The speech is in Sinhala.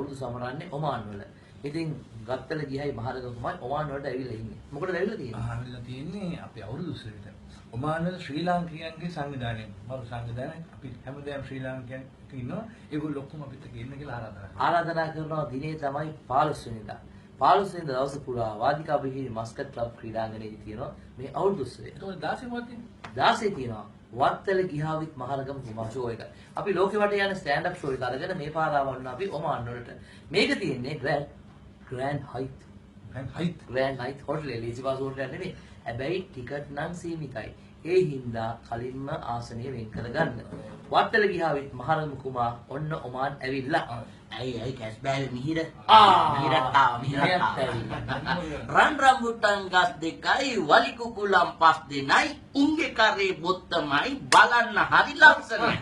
අවුරුදු සමරන්නේ ඔමාන් වල. ඉතින් ගත්තල ගියයි මහරගම තමයි ඔමාන් වලට ඇවිල්ලා ඉන්නේ. මොකටද ඇවිල්ලා තියෙන්නේ? ආවිල්ලා තියෙන්නේ අපි අවුරුදු උත්සවයට. ඔමාන් වල ශ්‍රී ලාංකිකයන්ගේ සංවිධානය මරු සංවිධානය අපි හැමදාම ශ්‍රී ලාංකිකයන් ඉන්නවා. ඒගොල්ලෝ ඔක්කොම අපිට ඉන්න කියලා ආරාධනා කරනවා. දිනේ තමයි 15 වෙනිදා. 15 වෙනිදා දවස පුරා වාදිකා බිහි මස්කට් ක්ලබ් ක්‍රීඩාංගණයේදී තියෙනවා මේ අවුරුදු උත්සවය. ඒතකොට 16 මොකක්ද? 16 තියෙනවා. වත්තල ගිහාවිත් මහරගම කුමා ෂෝ එක. අපි ලෝකෙ වටේ යන ස්ටෑන්ඩ් අප් ෂෝ එක අරගෙන මේ පාර ආවන්න අපි ඔමාන් වලට. මේක තියෙන්නේ ග්‍රෑන්ඩ් හයිත් හෝටල් එලිසි පාස් හෝටල් නෙමෙයි. හැබැයි ටිකට් නම් සීමිතයි. ඒ හින්දා කලින්ම ආසනය වෙන් කරගන්න. වත්තල ගිහාවිත් මහරගම කුමා ඔන්න ඔමාන් ඇවිල්ලා. ඇයි කැස් බෑවේ මිහිර මිහිරක් රන් රම්බුටන් ගස් දෙකයි වලි කුකුලම් පස් දෙනයි උන්ගේ කරේ බොත්තමයි බලන්න හරි ලස්සනයි